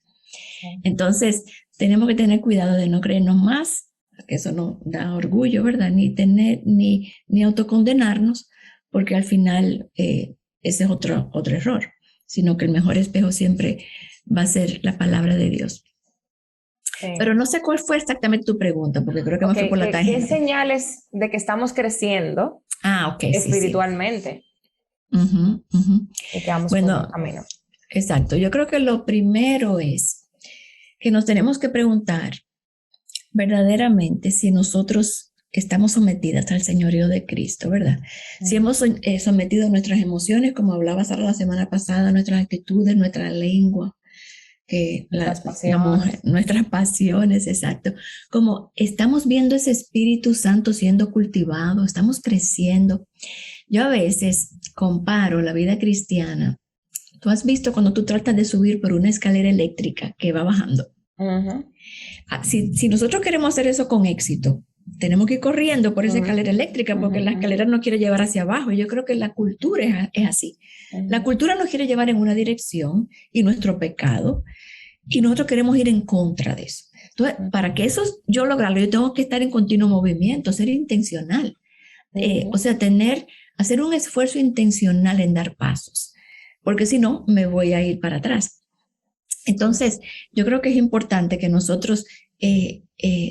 Entonces, tenemos que tener cuidado de no creernos más, porque eso no da orgullo, ¿verdad? Ni autocondenarnos, porque al final ese es otro error, sino que el mejor espejo siempre va a ser la palabra de Dios. Sí. Pero no sé cuál fue exactamente tu pregunta, porque creo que me fui por la tangente. ¿Qué señales de que estamos creciendo espiritualmente? Sí. Y que vamos por el camino. Exacto. Yo creo que lo primero es que nos tenemos que preguntar verdaderamente si nosotros estamos sometidas al señorío de Cristo, ¿verdad? Si hemos sometido nuestras emociones, como hablaba Sara la semana pasada, nuestras actitudes, nuestra lengua, nuestras pasiones, exacto. Como estamos viendo ese Espíritu Santo siendo cultivado, estamos creciendo. Yo a veces comparo la vida cristiana. Tú has visto cuando tú tratas de subir por una escalera eléctrica que va bajando. Si nosotros queremos hacer eso con éxito, tenemos que ir corriendo por esa escalera eléctrica porque la escalera nos quiere llevar hacia abajo. Yo creo que la cultura es así. La cultura nos quiere llevar en una dirección y nuestro pecado, y nosotros queremos ir en contra de eso. Entonces, para que eso yo lograrlo, yo tengo que estar en continuo movimiento, ser intencional. O sea, hacer un esfuerzo intencional en dar pasos, porque si no, me voy a ir para atrás. Entonces, yo creo que es importante que nosotros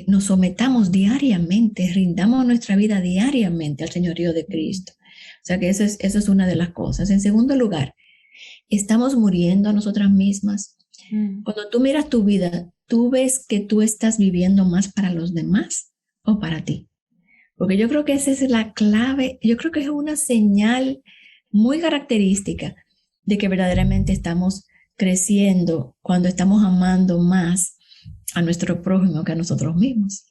nos sometamos diariamente, rindamos nuestra vida diariamente al señorío de Cristo. O sea que eso es una de las cosas. En segundo lugar, estamos muriendo a nosotras mismas. Cuando tú miras tu vida, ¿tú ves que tú estás viviendo más para los demás o para ti? Porque yo creo que esa es la clave, yo creo que es una señal muy característica de que verdaderamente estamos creciendo cuando estamos amando más a nuestro prójimo que a nosotros mismos.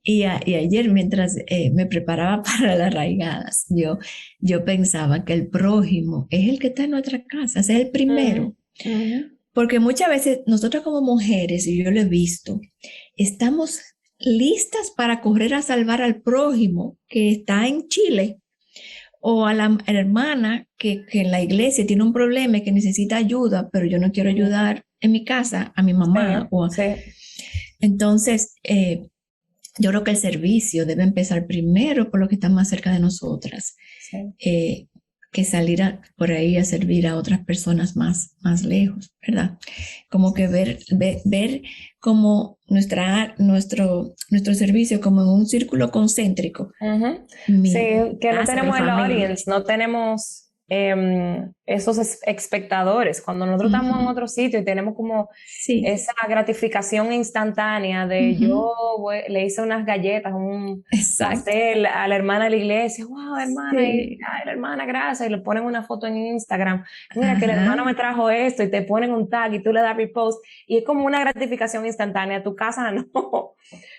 Y ayer, mientras me preparaba para las raigadas, yo pensaba que el prójimo es el que está en nuestra casa, es el primero. Porque muchas veces nosotros como mujeres, y yo lo he visto, estamos listas para correr a salvar al prójimo que está en Chile, o a la hermana que en la iglesia tiene un problema y que necesita ayuda, pero yo no quiero ayudar en mi casa a mi mamá. Entonces, yo creo que el servicio debe empezar primero por lo que está más cerca de nosotras, que salir por ahí a servir a otras personas más lejos, ¿verdad? Como que ver como nuestro servicio como en un círculo concéntrico. Sí, que no tenemos el audience, no tenemos esos espectadores. Cuando nosotros estamos en otro sitio y tenemos como esa gratificación instantánea de le hice unas galletas, un pastel a la hermana de la iglesia, wow, hermana, y la hermana, gracias, y le ponen una foto en Instagram, mira que el hermano me trajo esto, y te ponen un tag y tú le das repost, y es como una gratificación instantánea. Tu casa no,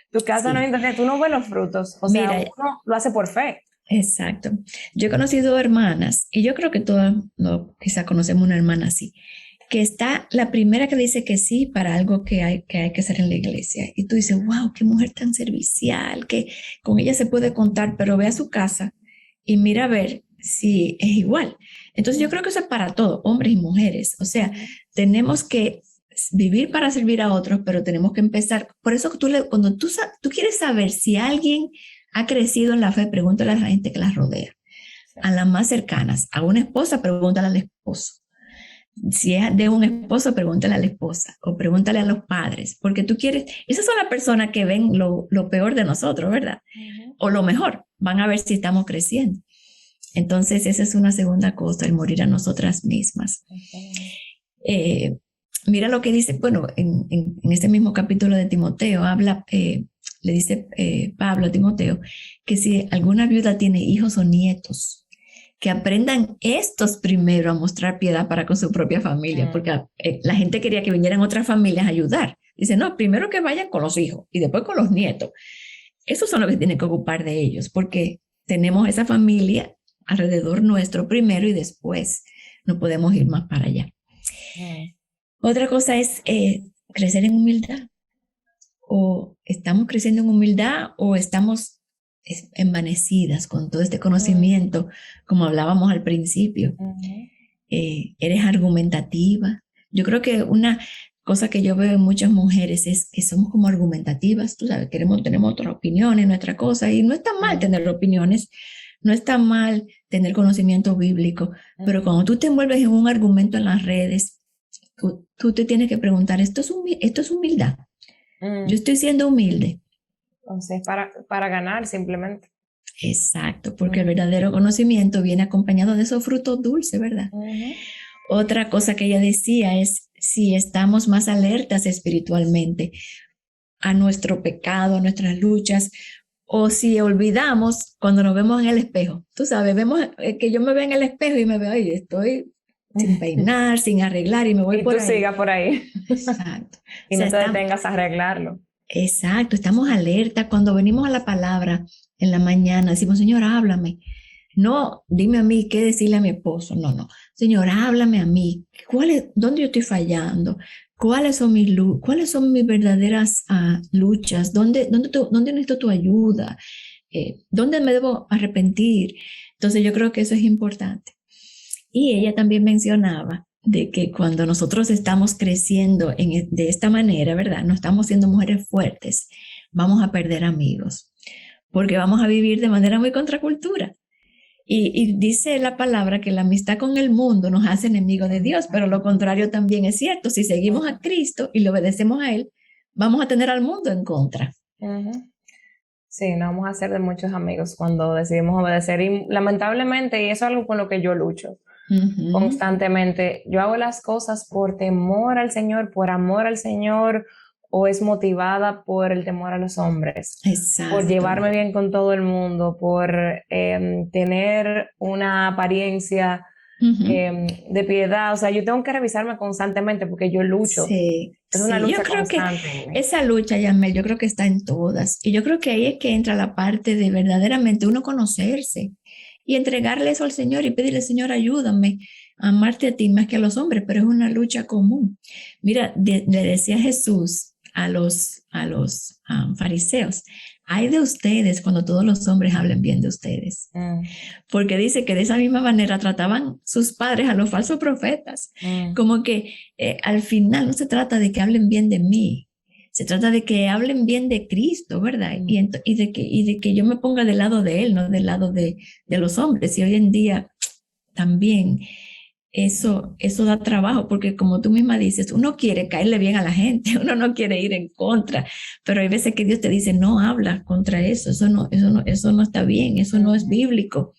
tu casa no es instantánea, tú no ves los frutos, o sea, uno lo hace por fe. Exacto. Yo he conocido hermanas, y yo creo que todas, quizá conocemos una hermana así, que está la primera que dice que sí para algo que hay que hacer en la iglesia. Y tú dices, wow, qué mujer tan servicial, que con ella se puede contar, pero ve a su casa y mira a ver si es igual. Entonces yo creo que eso es para todo, hombres y mujeres. O sea, tenemos que vivir para servir a otros, pero tenemos que empezar. Por eso cuando tú quieres saber si alguien ha crecido en la fe, pregúntale a la gente que la rodea, a las más cercanas. A una esposa, pregúntale al esposo. Si es de un esposo, pregúntale a la esposa o pregúntale a los padres, porque esas son las personas que ven lo peor de nosotros, ¿verdad? O lo mejor, van a ver si estamos creciendo. Entonces, esa es una segunda cosa, el morir a nosotras mismas. mira lo que dice, bueno, en este mismo capítulo de Timoteo, le dice Pablo a Timoteo, que si alguna viuda tiene hijos o nietos, que aprendan estos primero a mostrar piedad para con su propia familia, porque la gente quería que vinieran otras familias a ayudar. Dice, no, primero que vayan con los hijos y después con los nietos. Esos son los que tienen que ocupar de ellos, porque tenemos esa familia alrededor nuestro primero y después no podemos ir más para allá. Otra cosa es crecer en humildad. O estamos creciendo en humildad o estamos envanecidas con todo este conocimiento, como hablábamos al principio. Eres argumentativa. Yo creo que una cosa que yo veo en muchas mujeres es que somos como argumentativas, tú sabes, tenemos otras opiniones, nuestra cosa, y no está mal tener opiniones, no está mal tener conocimiento bíblico, pero cuando tú te envuelves en un argumento en las redes, tú te tienes que preguntar, ¿esto es humildad? Yo estoy siendo humilde. Entonces, para ganar simplemente. Exacto, porque el verdadero conocimiento viene acompañado de esos frutos dulces, ¿verdad? Otra cosa que ella decía es si estamos más alertas espiritualmente a nuestro pecado, a nuestras luchas, o si olvidamos cuando nos vemos en el espejo. Tú sabes, vemos que yo me veo en el espejo y me veo, ay, estoy sin peinar, sin arreglar y me voy por ahí. Y tú sigas por ahí. Exacto. Y no te detengas a arreglarlo. Exacto, estamos alerta. Cuando venimos a la palabra en la mañana, decimos, Señor, háblame. No, dime a mí qué decirle a mi esposo. No. Señor, háblame a mí. ¿Dónde yo estoy fallando? ¿Cuáles son mis verdaderas luchas? ¿Dónde necesito tu ayuda? ¿Dónde me debo arrepentir? Entonces yo creo que eso es importante. Y ella también mencionaba de que cuando nosotros estamos creciendo de esta manera, ¿verdad? No estamos siendo mujeres fuertes, vamos a perder amigos, porque vamos a vivir de manera muy contracultura. Y dice la palabra que la amistad con el mundo nos hace enemigos de Dios, pero lo contrario también es cierto. Si seguimos a Cristo y le obedecemos a Él, vamos a tener al mundo en contra. Sí, no vamos a ser de muchos amigos cuando decidimos obedecer. Y lamentablemente, y eso es algo con lo que yo lucho constantemente, yo hago las cosas por temor al Señor, por amor al Señor, o es motivada por el temor a los hombres. Exacto. Por llevarme bien con todo el mundo, por tener una apariencia de piedad. O sea, yo tengo que revisarme constantemente porque yo lucho. Sí, es una lucha yo creo constante. Que esa lucha, Yamel, yo creo que está en todas. Y yo creo que ahí es que entra la parte de verdaderamente uno conocerse y entregarle eso al Señor y pedirle, Señor, ayúdame a amarte a ti más que a los hombres, pero es una lucha común. Mira, le decía Jesús a los fariseos, ay de ustedes cuando todos los hombres hablen bien de ustedes. Porque dice que de esa misma manera trataban sus padres a los falsos profetas. Como que al final no se trata de que hablen bien de mí, se trata de que hablen bien de Cristo, ¿verdad? Y de que yo me ponga del lado de Él, no del lado de los hombres. Y hoy en día también eso da trabajo, porque como tú misma dices, uno quiere caerle bien a la gente, uno no quiere ir en contra, pero hay veces que Dios te dice, no habla contra eso no está bien, eso no es bíblico.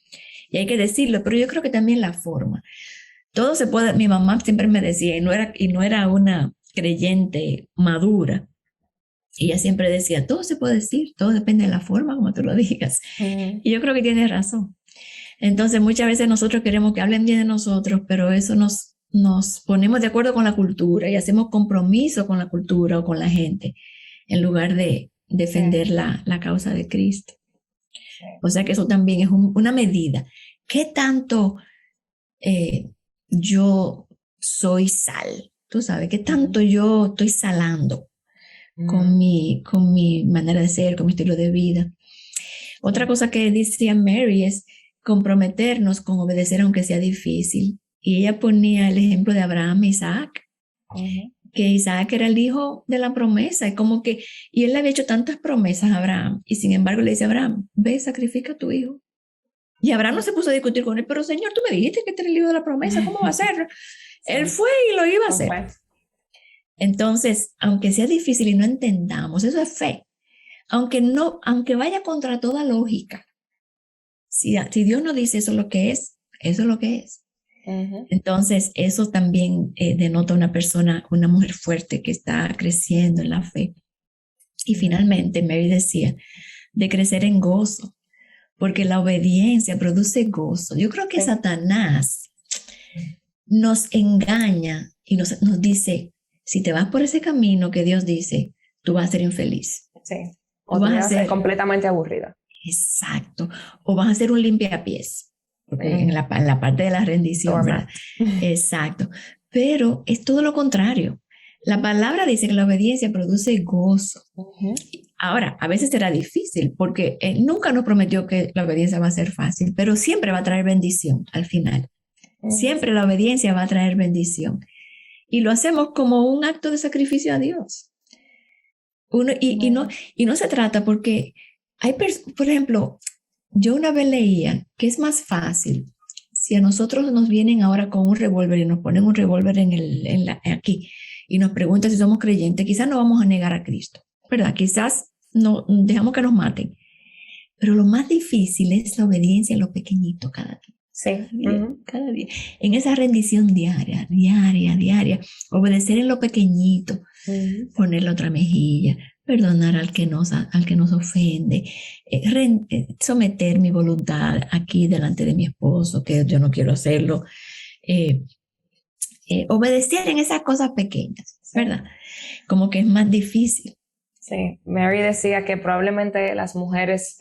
Y hay que decirlo, pero yo creo que también la forma. Todo se puede, mi mamá siempre me decía, y no era una creyente madura, ella siempre decía, todo se puede decir, todo depende de la forma como tú lo digas. Y yo creo que tiene razón. Entonces muchas veces nosotros queremos que hablen bien de nosotros, pero eso nos ponemos de acuerdo con la cultura y hacemos compromiso con la cultura o con la gente, en lugar de defender la causa de Cristo. O sea que eso también es una medida. ¿Qué tanto yo soy sal? Tú sabes, ¿qué tanto yo estoy salando con mi manera de ser, con mi estilo de vida? Otra cosa que decía Mary es comprometernos con obedecer aunque sea difícil. Y ella ponía el ejemplo de Abraham e Isaac, que Isaac era el hijo de la promesa, y él le había hecho tantas promesas a Abraham, y sin embargo le dice a Abraham, ve, sacrifica a tu hijo. Y Abraham no se puso a discutir con él, pero Señor, tú me dijiste que este era el hijo de la promesa, ¿cómo va a ser? Él fue y lo iba a hacer. Entonces, aunque sea difícil y no entendamos, eso es fe. Aunque vaya contra toda lógica, si Dios nos dice eso es lo que es, eso es lo que es. Entonces, eso también denota una persona, una mujer fuerte que está creciendo en la fe. Y finalmente, Mary decía, de crecer en gozo, porque la obediencia produce gozo. Yo creo que Satanás nos engaña y nos dice, si te vas por ese camino que Dios dice, tú vas a ser infeliz. Sí. O tú vas a ser completamente aburrida. Exacto. O vas a ser un limpiapiés. Porque en la parte de la rendición, ¿verdad? Exacto. Pero es todo lo contrario. La palabra dice que la obediencia produce gozo. Ahora, a veces será difícil porque Él nunca nos prometió que la obediencia va a ser fácil, pero siempre va a traer bendición al final. Siempre la obediencia va a traer bendición. Y lo hacemos como un acto de sacrificio a Dios. Y no se trata porque hay, por ejemplo, yo una vez leía que es más fácil si a nosotros nos vienen ahora con un revólver y nos ponen un revólver aquí y nos preguntan si somos creyentes, quizás no vamos a negar a Cristo, ¿verdad? Quizás no dejamos que nos maten. Pero lo más difícil es la obediencia en lo pequeñito cada día. Sí. Cada día. En esa rendición diaria, obedecer en lo pequeñito, poner la otra mejilla, perdonar al que nos ofende, someter mi voluntad aquí delante de mi esposo, que yo no quiero hacerlo, obedecer en esas cosas pequeñas, ¿verdad? Como que es más difícil. Sí, Mary decía que probablemente las mujeres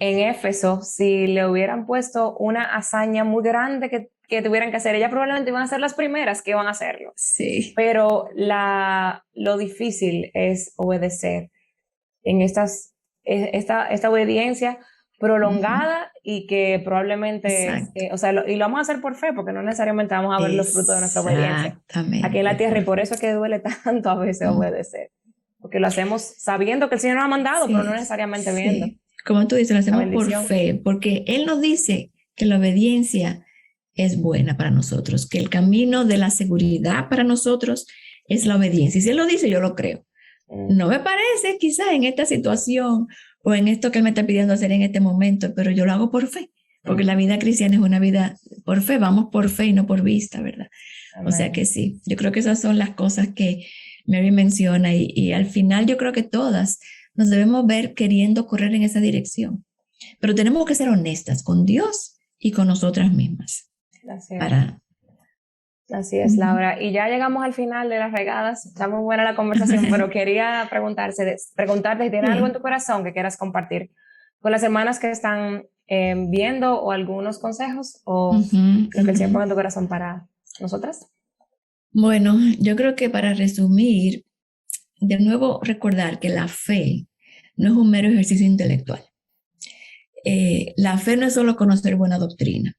en Éfeso, si le hubieran puesto una hazaña muy grande que tuvieran que hacer, ellas probablemente iban a ser las primeras que iban a hacerlo. Sí. Pero lo difícil es obedecer en esta obediencia prolongada y que probablemente, y lo vamos a hacer por fe, porque no necesariamente vamos a ver los frutos de nuestra obediencia aquí en la tierra, y por eso es que duele tanto a veces obedecer, porque lo hacemos sabiendo que el Señor nos ha mandado, pero no necesariamente viendo. Como tú dices, lo hacemos por fe, porque Él nos dice que la obediencia es buena para nosotros, que el camino de la seguridad para nosotros es la obediencia. Y si Él lo dice, yo lo creo. No me parece quizás en esta situación o en esto que Él me está pidiendo hacer en este momento, pero yo lo hago por fe, porque la vida cristiana es una vida por fe, vamos por fe y no por vista, ¿verdad? Amén. O sea que sí, yo creo que esas son las cosas que Mary menciona y al final yo creo que todas nos debemos ver queriendo correr en esa dirección, pero tenemos que ser honestas con Dios y con nosotras mismas. Así es, Laura. Y ya llegamos al final de las regadas. Está muy buena la conversación, pero quería preguntarte si tienes algo en tu corazón que quieras compartir con las hermanas que están viendo, o algunos consejos, o lo que el Señor ponga en tu corazón para nosotras. Bueno, yo creo que para resumir, de nuevo recordar que la fe no es un mero ejercicio intelectual. La fe no es solo conocer buena doctrina.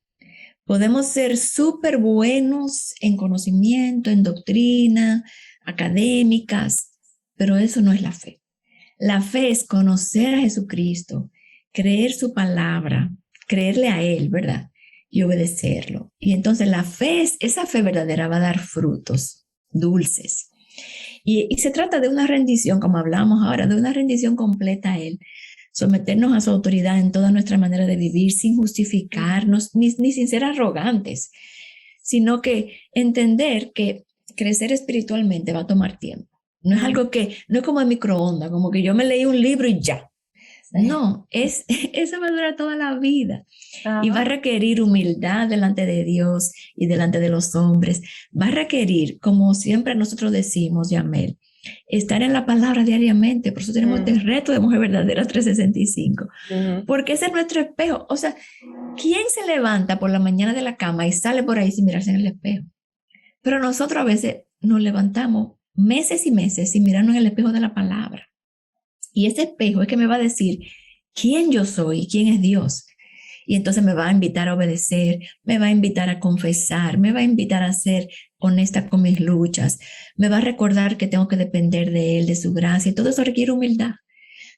Podemos ser súper buenos en conocimiento, en doctrina, académicas, pero eso no es la fe. La fe es conocer a Jesucristo, creer su palabra, creerle a Él, ¿verdad? Y obedecerlo. Y entonces la fe, esa fe verdadera va a dar frutos dulces. Y se trata de una rendición, como hablamos ahora, de una rendición completa a Él. Someternos a su autoridad en toda nuestra manera de vivir, sin justificarnos, ni sin ser arrogantes, sino que entender que crecer espiritualmente va a tomar tiempo. No es algo que, no es como el microondas, como que yo me leí un libro y ya. No, eso va a durar toda la vida. Y va a requerir humildad delante de Dios y delante de los hombres. Va a requerir, como siempre nosotros decimos, Yamel, estar en la palabra diariamente. Por eso tenemos este reto de Mujer Verdadera 365. Porque ese es nuestro espejo. O sea, ¿quién se levanta por la mañana de la cama y sale por ahí sin mirarse en el espejo? Pero nosotros a veces nos levantamos meses y meses sin mirarnos en el espejo de la palabra. Y ese espejo es que me va a decir quién yo soy, quién es Dios. Y entonces me va a invitar a obedecer, me va a invitar a confesar, me va a invitar a ser honesta con mis luchas, me va a recordar que tengo que depender de Él, de su gracia, y todo eso requiere humildad.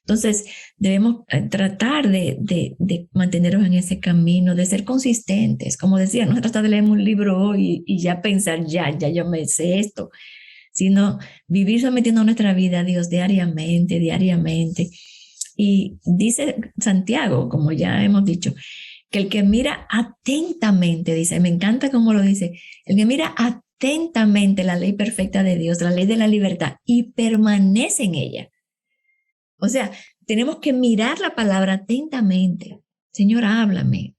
Entonces debemos tratar de mantenernos en ese camino, de ser consistentes. Como decía, no se trata de leer un libro hoy y ya pensar, ya yo me sé esto, sino vivir sometiendo nuestra vida a Dios diariamente. Y dice Santiago, como ya hemos dicho, que el que mira atentamente, dice, me encanta cómo lo dice, el que mira atentamente la ley perfecta de Dios, la ley de la libertad, y permanece en ella. O sea, tenemos que mirar la palabra atentamente. Señor, háblame,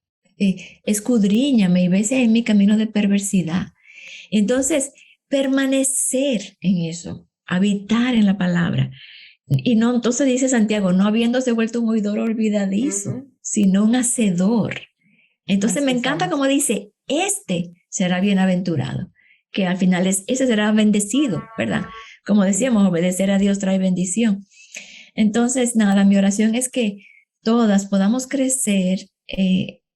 escudriñame y ve si hay en mi camino de perversidad. Entonces, permanecer en eso, habitar en la palabra. Y no, entonces dice Santiago, no habiéndose vuelto un oidor olvidadizo, sino un hacedor. Entonces Así me encanta somos. como dice, este será bienaventurado, que al final ese será bendecido, ¿verdad? Como decíamos, obedecer a Dios trae bendición. Entonces, nada, mi oración es que todas podamos crecer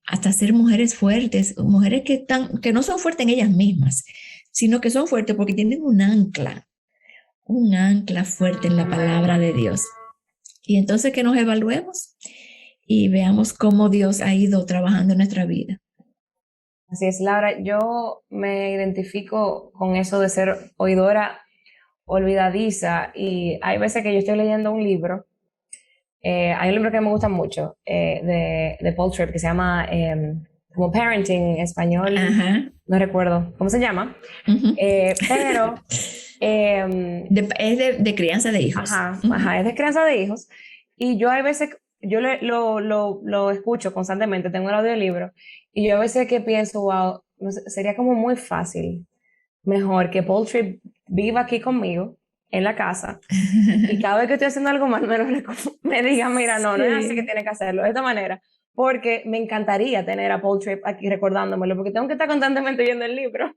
hasta ser mujeres fuertes, mujeres que no son fuertes en ellas mismas, sino que son fuertes porque tienen un ancla fuerte en la palabra de Dios. Y entonces que nos evaluemos y veamos cómo Dios ha ido trabajando en nuestra vida. Así es, Laura. Yo me identifico con eso de ser oidora olvidadiza y hay veces que yo estoy leyendo un libro. Hay un libro que me gusta mucho de Paul Tripp que se llama como Parenting en español, Ajá. no recuerdo cómo se llama, pero es de crianza de hijos. es de crianza de hijos y yo hay veces, yo lo escucho constantemente, tengo el audiolibro y yo a veces que pienso, wow, no sé, sería como muy fácil, mejor que Paul Tripp viva aquí conmigo en la casa y cada vez que estoy haciendo algo mal me diga, mira, no es así que tiene que hacerlo, de esta manera, porque me encantaría tener a Paul Tripp aquí recordándomelo, porque tengo que estar constantemente oyendo el libro,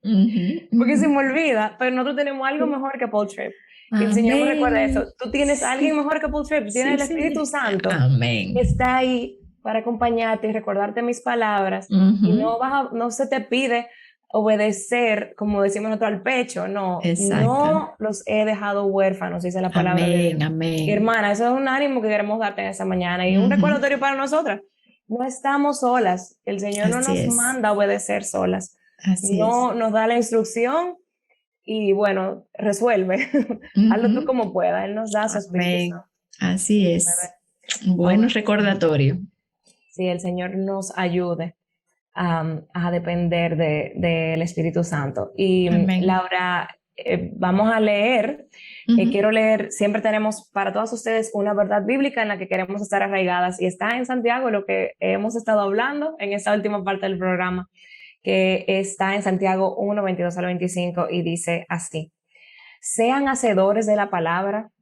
porque se me olvida, pero nosotros tenemos algo mejor que Paul Tripp. Que el Señor me recuerda eso. Tú tienes a alguien mejor que Paul Tripp, tienes el Espíritu Santo Amén. que está ahí para acompañarte y recordarte mis palabras, y no se te pide obedecer, como decimos nosotros, al pecho, no. Exacto. No los he dejado huérfanos, dice la palabra de Dios. Amén. Y hermana, eso es un ánimo que queremos darte en esta mañana y un recordatorio para nosotras. No estamos solas, el Señor no nos manda a obedecer solas. No nos da la instrucción y bueno, resuelve. Hazlo tú como puedas, Él nos da su Espíritu Santo. Así es. Bueno recordatorio. Sí, el Señor nos ayude a depender del Espíritu Santo. Y Amén. Laura, vamos a leer. Quiero leer, siempre tenemos para todas ustedes una verdad bíblica en la que queremos estar arraigadas y está en Santiago, lo que hemos estado hablando en esta última parte del programa, que está en Santiago 1, 22 al 25 y dice así: sean hacedores de la palabra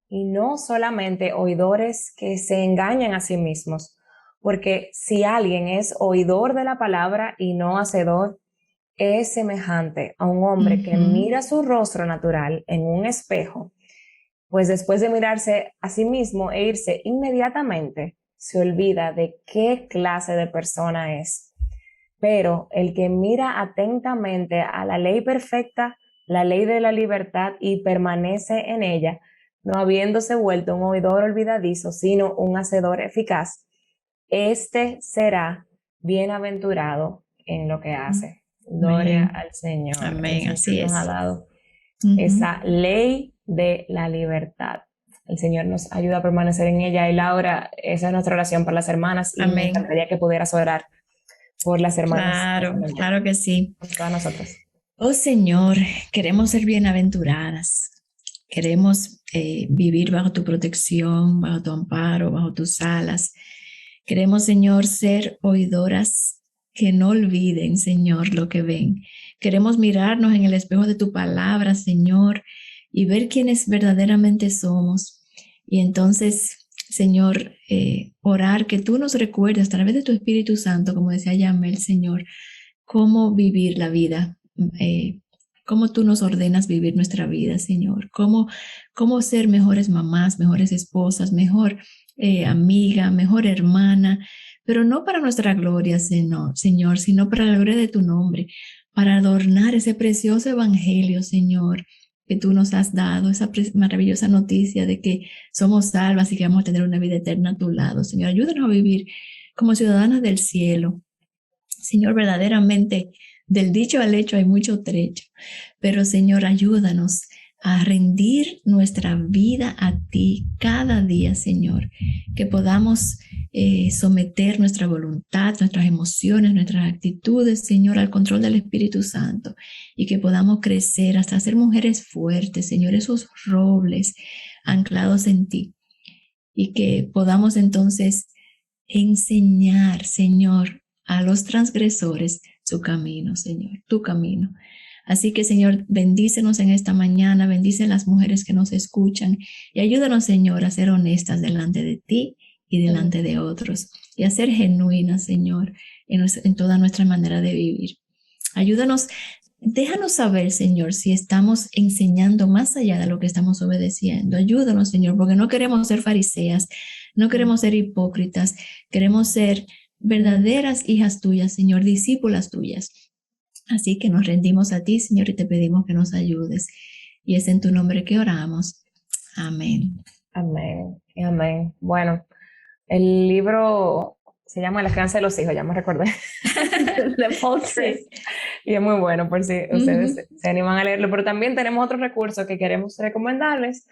y no solamente oidores que se engañan a sí mismos. Porque si alguien es oidor de la palabra y no hacedor, es semejante a un hombre que mira su rostro natural en un espejo, pues después de mirarse a sí mismo e irse inmediatamente, se olvida de qué clase de persona es. Pero el que mira atentamente a la ley perfecta, la ley de la libertad, y permanece en ella, no habiéndose vuelto un oidor olvidadizo, sino un hacedor eficaz, este será bienaventurado en lo que hace. Gloria al Señor. Amén, así nos es. ha dado esa ley de la libertad. El Señor nos ayuda a permanecer en ella. Y Laura, esa es nuestra oración para las hermanas. Y me encantaría que pudieras orar por las hermanas. Claro que sí. Por todas nosotras. Oh Señor, queremos ser bienaventuradas. Queremos vivir bajo tu protección, bajo tu amparo, bajo tus alas. Queremos, Señor, ser oidoras que no olviden, Señor, lo que ven. Queremos mirarnos en el espejo de tu palabra, Señor, y ver quiénes verdaderamente somos. Y entonces, Señor, orar que tú nos recuerdes a través de tu Espíritu Santo, como decía Yamel, Señor, cómo vivir la vida, cómo tú nos ordenas vivir nuestra vida, Señor, cómo ser mejores mamás, mejores esposas, mejor amiga, mejor hermana, pero no para nuestra gloria, Señor, sino para la gloria de tu nombre, para adornar ese precioso evangelio, Señor, que tú nos has dado, esa maravillosa noticia de que somos salvas y que vamos a tener una vida eterna a tu lado. Señor, ayúdanos a vivir como ciudadanas del cielo. Señor, verdaderamente del dicho al hecho hay mucho trecho, pero Señor, ayúdanos a rendir nuestra vida a ti cada día, Señor, que podamos someter nuestra voluntad, nuestras emociones, nuestras actitudes, Señor, al control del Espíritu Santo, y que podamos crecer hasta ser mujeres fuertes, Señor, esos robles anclados en ti, y que podamos entonces enseñar, Señor, a los transgresores su camino, Señor, tu camino. Así que, Señor, bendícenos en esta mañana, bendice las mujeres que nos escuchan y ayúdanos, Señor, a ser honestas delante de ti y delante de otros, y a ser genuinas, Señor, en toda nuestra manera de vivir. Ayúdanos, déjanos saber, Señor, si estamos enseñando más allá de lo que estamos obedeciendo. Ayúdanos, Señor, porque no queremos ser fariseas, no queremos ser hipócritas, queremos ser verdaderas hijas tuyas, Señor, discípulas tuyas. Así que nos rendimos a ti, Señor, y te pedimos que nos ayudes. Y es en tu nombre que oramos. Amén. Amén y amén. Bueno, el libro se llama La crianza de los hijos, ya me recordé. De Paul Tripp. Y es muy bueno por si ustedes se animan a leerlo. Pero también tenemos otro recurso que queremos recomendarles.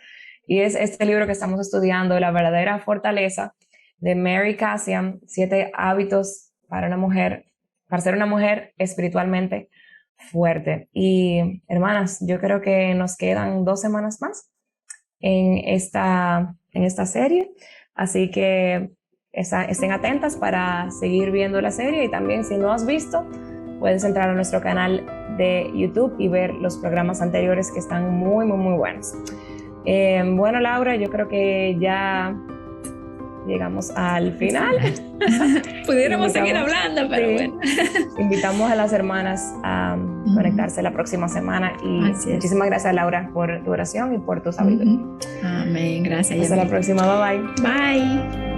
Y es este libro que estamos estudiando, La verdadera fortaleza, de Mary Cassian, 7 hábitos para una mujer, para ser una mujer espiritualmente fuerte. Y hermanas, yo creo que nos quedan 2 semanas más en esta serie, así que estén atentas para seguir viendo la serie, y también si no has visto, puedes entrar a nuestro canal de YouTube y ver los programas anteriores que están muy, muy, muy buenos. Bueno, Laura, yo creo que ya llegamos al final. Pudiéramos seguir hablando, pero bueno. Invitamos a las hermanas a conectarse la próxima semana, y muchísimas gracias, Laura, por tu oración y por tu sabiduría. Amén, gracias. Hasta la próxima, bye bye. Bye.